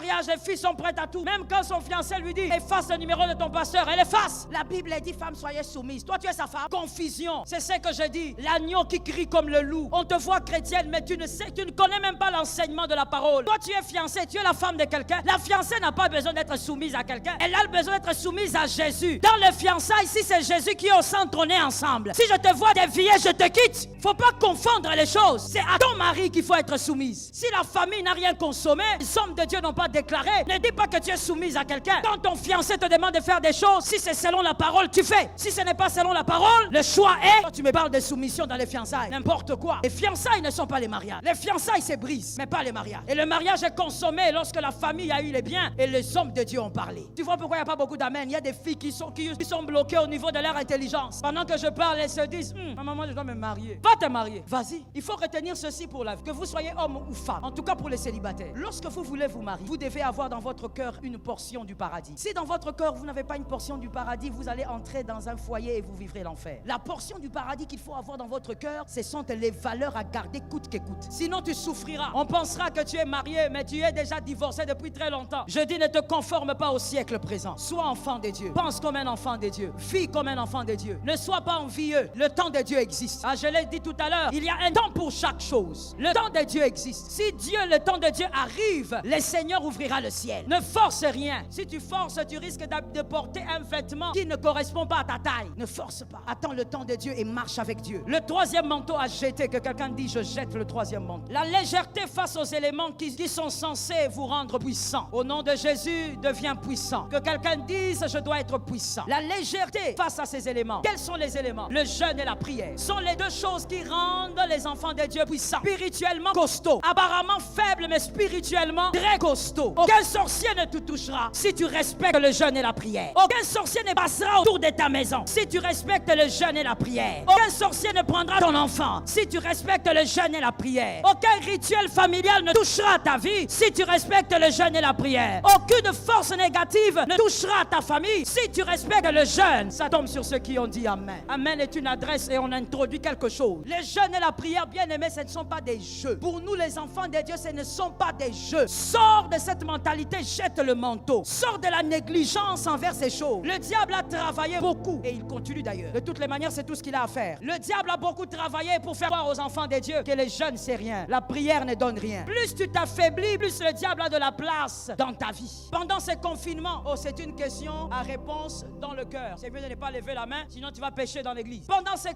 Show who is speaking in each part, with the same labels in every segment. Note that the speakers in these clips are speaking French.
Speaker 1: mariage, les filles sont prêtes à tout. Même quand son fiancé lui dit efface le numéro de ton pasteur, elle efface. La Bible dit femme, soyez soumise. Toi, tu es sa femme. Confusion. C'est ce que je dis. L'agneau qui crie comme le loup. On te voit chrétienne, mais tu ne connais même pas l'enseignement de la parole. Toi, tu es fiancée, tu es la femme de quelqu'un. La fiancée n'a pas besoin d'être soumise à quelqu'un. Elle a besoin d'être soumise à Jésus. Dans le fiançailles, si c'est Jésus qui est au centre, on est ensemble. Si je te vois dévier, je te quitte. Faut pas confondre les choses. C'est à ton mari qu'il faut être soumise. Si la famille n'a rien consommé, les hommes de Dieu n'ont pas déclaré, ne dis pas que tu es soumise à quelqu'un. Quand ton fiancé te demande de faire des choses, si c'est selon la parole, tu fais. Si ce n'est pas selon la parole, le choix est... Quand tu me parles de soumission dans les fiançailles, n'importe quoi. Les fiançailles ne sont pas les mariages. Les fiançailles se brisent, mais pas les mariages. Et le mariage est consommé lorsque la famille a eu les biens et les hommes de Dieu ont parlé. Tu vois pourquoi il n'y a pas beaucoup d'amen? Il y a des filles qui sont bloquées au niveau de leur intelligence. Pendant que je parle, elles se disent maman, je dois me marier. Va te marier. Vas-y. Il faut retenir ceci pour la vie. Que vous soyez homme ou femme. En tout cas pour les célibataires. Lorsque vous voulez vous marier, vous devez avoir dans votre cœur une portion du paradis. Si dans votre cœur vous n'avez pas une portion du paradis, vous allez entrer dans un foyer et vous vivrez l'enfer. La portion du paradis qu'il faut avoir dans votre cœur, ce sont les valeurs à garder coûte que coûte. Sinon tu souffriras. On pensera que tu es marié, mais tu es déjà divorcé depuis très longtemps. Je dis, ne te conforme pas au siècle présent. Sois enfant de Dieu. Pense comme un enfant de Dieu. Vis comme un enfant de Dieu. Ne sois pas envieux. Le temps de Dieu existe. Je l'ai dit tout à l'heure, il y a un temps pour chaque chose. Le temps de Dieu existe. Si le temps de Dieu arrive, le Seigneur ouvrira le ciel. Ne force rien. Si tu forces, tu risques de porter un vêtement qui ne correspond pas à ta taille. Ne force pas. Attends le temps de Dieu et marche avec Dieu. Le troisième manteau à jeter, que quelqu'un dit, je jette le troisième manteau. La légèreté face aux éléments qui sont censés vous rendre puissant. Au nom de Jésus, deviens puissant. Que quelqu'un dise, je dois être puissant. La légèreté face à ces éléments. Quels sont les éléments? Le jeûne et la prière sont les deux choses qui rendent les enfants de Dieu puissants. Spirituellement costauds. Apparemment faibles, mais spirituellement très costauds. Aucun sorcier ne te touchera si tu respectes le jeûne et la prière. Aucun sorcier ne passera autour de ta maison si tu respectes le jeûne et la prière. Aucun sorcier ne prendra ton enfant si tu respectes le jeûne et la prière. Aucun rituel familial ne touchera ta vie si tu respectes le jeûne et la prière. Aucune force négative ne touchera ta famille si tu respectes le jeûne. Ça tombe sur ceux qui ont dit Amen. Amen est une adresse et on introduit quelque chose. Le jeûne et la prière, bien aimés, ce ne sont pas des jeux. Pour nous les enfants de Dieu, ce ne sont pas des jeux. Sors de cette mentalité, jette le manteau. Sors de la négligence envers ces choses. Le diable a travaillé beaucoup et il continue d'ailleurs. De toutes les manières, c'est tout ce qu'il a à faire. Le diable a beaucoup travaillé pour faire voir aux enfants de Dieu que les jeûnes c'est rien. La prière ne donne rien. Plus tu t'affaiblis, plus le diable a de la place dans ta vie. Pendant ces confinements, c'est une question à réponse dans le cœur. C'est mieux de ne pas lever la main, sinon tu vas pécher dans l'église. Pendant ces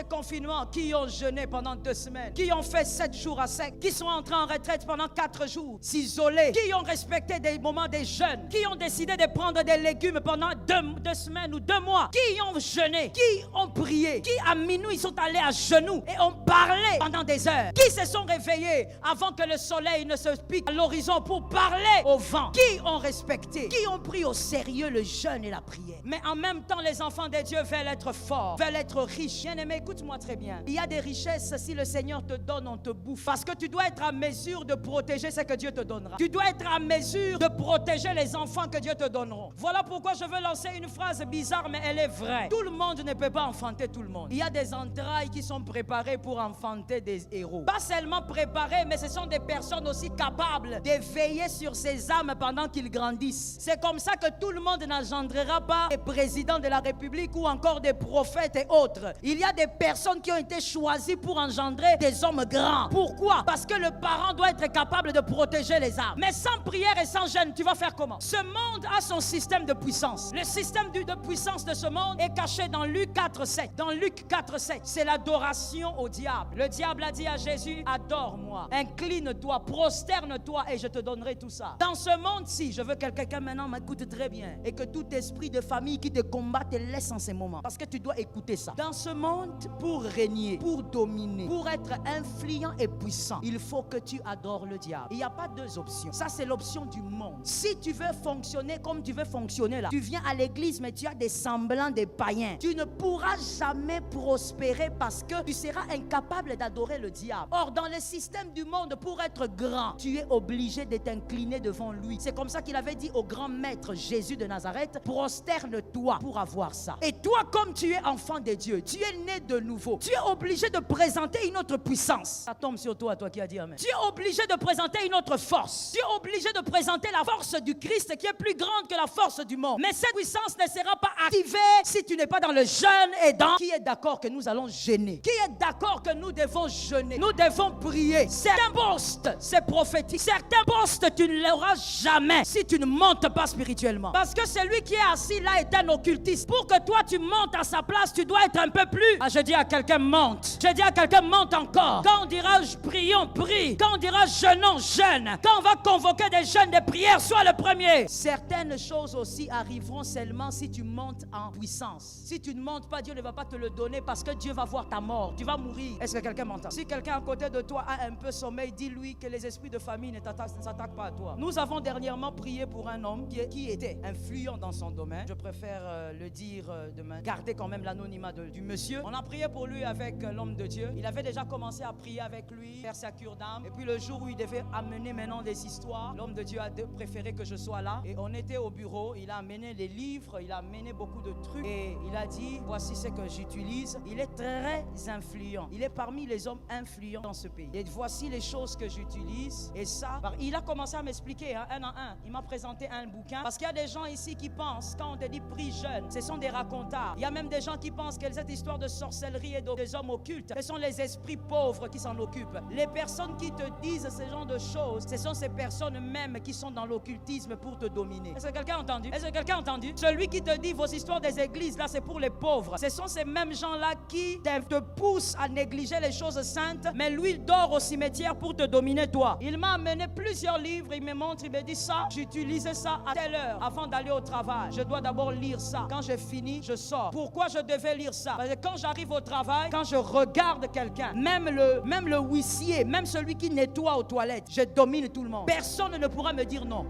Speaker 1: confinements, qui ont jeûné pendant 2 semaines, qui ont fait 7 jours à sec, qui sont entrés en retraite pendant 4 jours, s'isoler, qui ont respecté des moments des jeûnes, qui ont décidé de prendre des légumes pendant 2 semaines ou 2 mois, qui ont jeûné, qui ont prié, qui à minuit sont allés à genoux et ont parlé pendant des heures, qui se sont réveillés avant que le soleil ne se pique à l'horizon pour parler au vent, qui ont respecté, qui ont pris au sérieux le jeûne et la prière. Mais en même temps, les enfants de Dieu veulent être forts, veulent être riches. Bien-aimé, écoute-moi très bien. Il y a des richesses, si le Seigneur te donne, on te bouffe. Parce que tu dois être à mesure de protéger ce que Dieu te donnera. Tu dois être à mesure de protéger les enfants que Dieu te donnera. Voilà pourquoi je veux lancer une phrase bizarre, mais elle est vraie. Tout le monde ne peut pas enfanter tout le monde. Il y a des entrailles qui sont préparées pour enfanter des héros. Pas seulement préparées, mais ce sont des personnes aussi capables de veiller sur ces âmes pendant qu'ils grandissent. C'est comme ça que tout le monde n'engendrera pas des présidents de la République ou encore des prophètes et autres. Il y a des personnes qui ont été choisies pour engendrer des hommes grands. Pourquoi? Parce que le parent doit être capable de protéger les âmes. Mais sans prière et sans jeûne, tu vas faire comment? Ce monde a son système de puissance. Le système de puissance de ce monde est caché dans Luc 4,7. Dans Luc 4,7, c'est l'adoration au diable. Le diable a dit à Jésus, adore-moi, incline-toi, prosterne-toi et je te donnerai tout ça. Dans ce monde-ci, je veux que quelqu'un maintenant m'écoute très bien et que tout esprit de famille qui te combat te laisse en ces moments. Parce que tu dois écouter ça. Dans ce monde, pour régner, pour dominer, pour être influent et puissant, il faut que tu adores le diable. Il n'y a pas 2 options. Ça, c'est l'option du monde. Si tu veux fonctionner comme tu veux fonctionner là, tu viens à l'église mais tu as des semblants des païens. Tu ne pourras jamais prospérer parce que tu seras incapable d'adorer le diable. Or, dans le système du monde, pour être grand, tu es obligé de t'incliner devant lui. C'est comme ça qu'il avait dit au grand maître Jésus de Nazareth, prosterne-toi pour avoir ça. Et toi, comme tu es enfant de Dieu, tu es né de nouveau, tu es obligé de présenter une autre puissance. Ça tombe sur toi, toi qui as dit Amen. Tu es obligé de présenter une autre force. Tu es obligé de présenter la force du Christ qui est plus grande que la force du monde. Mais cette puissance ne sera pas activée si tu n'es pas dans le jeûne et dans... Qui est d'accord que nous allons jeûner? Qui est d'accord que nous devons jeûner? Nous devons prier. Certains postes, c'est prophétique. Certains postes, tu ne l'auras jamais si tu ne montes pas spirituellement. Parce que celui qui est assis là est un occultiste. Pour que toi tu montes à sa place, tu dois être un peu plus. Ah, je dis à quelqu'un monte. Je dis à quelqu'un monte encore. Quand on dira prions, prie. Quand on dira jeûnons, jeûne. Quand on va convoquer des jeûnes, des prières, sois le premier. Certaines choses aussi arriveront seulement si tu montes en puissance. Si tu ne montes pas, Dieu ne va pas te le donner parce que Dieu va voir ta mort. Tu vas mourir. Est-ce que quelqu'un m'entend? Si quelqu'un à côté de toi a un peu sommeil, dis-lui que les esprits de famille ne s'attaquent pas à toi. Nous avons dernièrement prié pour un homme qui était influent dans son domaine. Je préfère le dire demain. Garder quand même l'anonymat du monsieur. On a prié pour lui avec l'homme de Dieu. Il avait déjà commencé à prier avec lui, faire sa cure d'âme. Et puis le jour où il devait amener maintenant des histoires, l'homme de Dieu a préféré que je sois là. Et on était au bureau. Il a amené les livres, il a amené beaucoup de trucs. Et il a dit, voici ce que j'utilise. Il est très influent. Il est parmi les hommes influents dans ce pays. Et voici les choses que j'utilise. Et ça, il a commencé à m'expliquer, un en un. Il m'a présenté un bouquin. Parce qu'il y a des gens ici qui pensent, quand on te dit prie jeune, ce sont des racontards. Il y a même des gens qui pensent que cette histoire de sorcellerie et des hommes occultes, ce sont les esprits pauvres qui s'en occupent. Les personnes qui te disent ce genre de choses, ce sont ces personnes même qui sont dans l'occultisme pour te dominer. Est-ce que quelqu'un a entendu? Est-ce que quelqu'un a entendu? Celui qui te dit vos histoires des églises, là, c'est pour les pauvres. Ce sont ces mêmes gens-là qui te poussent à négliger les choses saintes, mais lui, il dort au cimetière pour te dominer, toi. Il m'a amené plusieurs livres, il me montre, il me dit ça, j'utilisais ça à telle heure avant d'aller au travail. Je dois d'abord lire ça. Quand j'ai fini, je sors. Pourquoi je devais lire ça? Parce que quand j'arrive au travail, quand je regarde quelqu'un, même le huissier, même celui qui nettoie aux toilettes, je domine tout le monde. Personne ne pourra me dire non.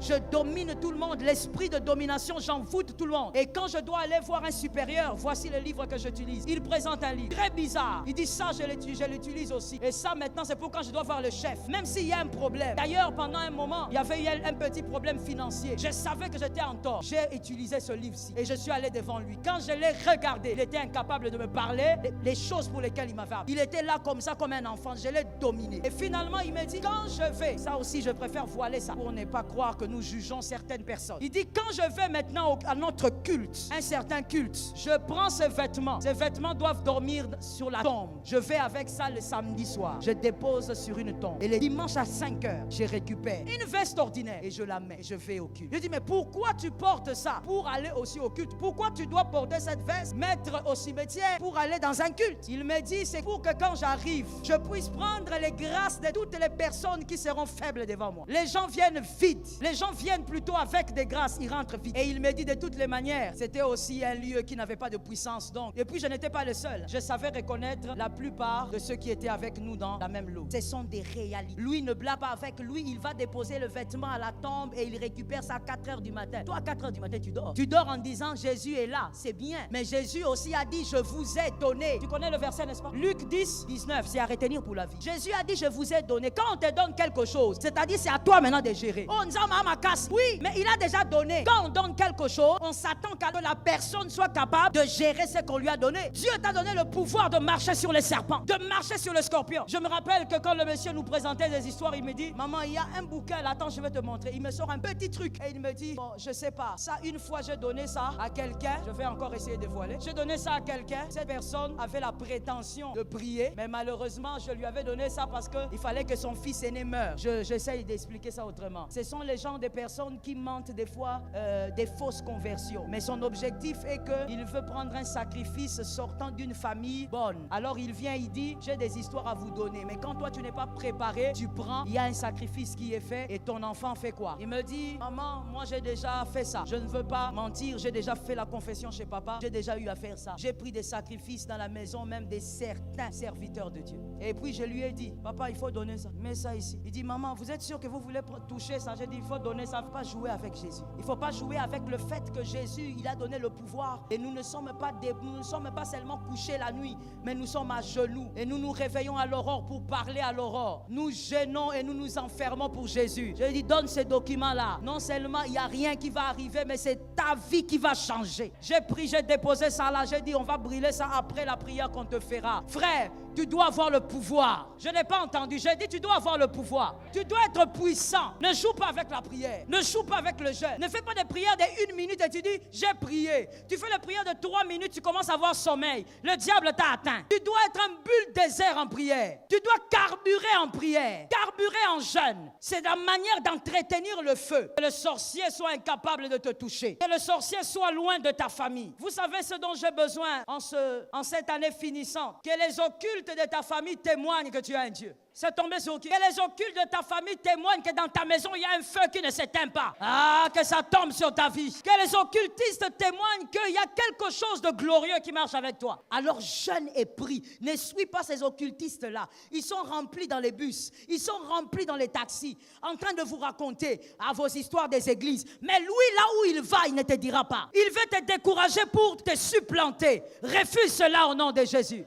Speaker 1: Je domine tout le monde. L'esprit de domination, j'envoûte tout le monde. Et quand je dois aller voir un supérieur, voici le livre que j'utilise. Il présente un livre très bizarre. Il dit ça, je l'utilise aussi. Et ça, maintenant, c'est pour quand je dois voir le chef. Même s'il y a un problème. D'ailleurs, pendant un moment, il y avait eu un petit problème financier. Je savais que j'étais en tort. J'ai utilisé ce livre-ci. Et je suis allé devant lui. Quand je l'ai regardé, il était incapable de me parler les choses pour lesquelles il m'avait appelé. Il était là comme ça, comme un enfant. Je l'ai dominé. Et finalement, il me dit, quand je vais, ça aussi, je préfère voiler ça pour ne pas croire que nous jugeons certaines personnes. Il dit, quand je vais maintenant à notre culte, un certain culte, je prends ces vêtements doivent dormir sur la tombe. Je vais avec ça le samedi soir, je dépose sur une tombe et le dimanche à 5h, je récupère une veste ordinaire et je la mets et je vais au culte. Je dis, mais pourquoi tu portes ça pour aller aussi au culte? Pourquoi tu dois porter cette veste, mettre au cimetière pour aller dans un culte? Il me dit, c'est pour que quand j'arrive, je puisse prendre les grâces de toutes les personnes qui seront faibles devant moi. Les gens viennent vides, les gens viennent plutôt avec des grâces, ils rentrent vite. Et il me dit de toutes les manières, c'était aussi un lieu qui n'avait pas de puissance. Donc, et puis je n'étais pas le seul. Je savais reconnaître la plupart de ceux qui étaient avec nous dans la même lot. Ce sont des réalités. Lui ne blague pas avec lui, il va déposer le vêtement à la tombe et il récupère ça à 4h du matin. Toi, à 4h du matin, tu dors. Tu dors en disant Jésus est là, c'est bien. Mais Jésus aussi a dit, je vous ai donné. Tu connais le verset, n'est-ce pas? Luc 10, 19, c'est à retenir pour la vie. Jésus a dit, je vous ai donné. Quand on te donne quelque chose, c'est-à-dire c'est à toi maintenant de gérer. Oh, nous avons ma casse. Oui, mais il a déjà donné. Quand on donne quelque chose, on s'attend qu'à la personne soit capable de gérer ce qu'on lui a donné. Dieu t'a donné le pouvoir de marcher sur les serpents, de marcher sur le scorpion. Je me rappelle que quand le monsieur nous présentait des histoires, il me dit, maman, il y a un bouquin là, attends, je vais te montrer. Il me sort un petit truc et il me dit, bon, je sais pas, ça, une fois j'ai donné ça à quelqu'un, je vais encore essayer de voiler. J'ai donné ça à quelqu'un, cette personne avait la prétention de prier, mais malheureusement, je lui avais donné ça parce qu'il fallait que son fils aîné meure. J'essaye d'expliquer ça autrement. Ce sont les gens des personnes qui mentent des fois des fausses conversions. Mais son objectif est qu'il veut prendre un sacrifice sortant d'une famille bonne. Alors il vient, il dit, j'ai des histoires à vous donner. Mais quand toi tu n'es pas préparé, tu prends, il y a un sacrifice qui est fait et ton enfant fait quoi? Il me dit, maman, moi j'ai déjà fait ça. Je ne veux pas mentir, j'ai déjà fait la confession chez papa. J'ai déjà eu à faire ça. J'ai pris des sacrifices dans la maison même de certains serviteurs de Dieu. Et puis je lui ai dit, papa, il faut donner ça. Mets ça ici. Il dit, maman, vous êtes sûr que vous voulez toucher ça? J'ai dit, il faut donner ça. Il ne faut pas jouer avec Jésus. Il ne faut pas jouer avec le fait que Jésus, il a donné le pouvoir. Et nous ne sommes pas seulement couchés la nuit, mais nous sommes à genoux. Et nous nous réveillons à l'aurore pour parler à l'aurore. Nous gênons et nous nous enfermons pour Jésus. Je lui ai dit, donne ces documents-là. Non seulement il n'y a rien qui va arriver, mais c'est ta vie qui va changer. J'ai pris, j'ai déposé ça là. J'ai dit, on va brûler ça après la prière qu'on te fera. Frère, Tu dois avoir le pouvoir. Je n'ai pas entendu. J'ai dit tu dois avoir le pouvoir. Tu dois être puissant. Ne joue pas avec la prière. Ne joue pas avec le jeûne. Ne fais pas des prières de 1 minute et tu dis j'ai prié. Tu fais les prières de 3 minutes, tu commences à avoir sommeil. Le diable t'a atteint. Tu dois être un bulle désert en prière. Tu dois carburer en prière. Carburer en jeûne. C'est la manière d'entretenir le feu. Que le sorcier soit incapable de te toucher. Que le sorcier soit loin de ta famille. Vous savez ce dont j'ai besoin en cette année finissante. Que les occultes de ta famille témoignent que tu as un Dieu. C'est tombé sur qui? Que les occultes de ta famille témoignent que dans ta maison, il y a un feu qui ne s'éteint pas. Ah, que ça tombe sur ta vie. Que les occultistes témoignent qu'il y a quelque chose de glorieux qui marche avec toi. Alors jeûne et prie. Ne suis pas ces occultistes-là. Ils sont remplis dans les bus. Ils sont remplis dans les taxis. En train de vous raconter vos histoires des églises. Mais lui, là où il va, il ne te dira pas. Il veut te décourager pour te supplanter. Refuse cela au nom de Jésus.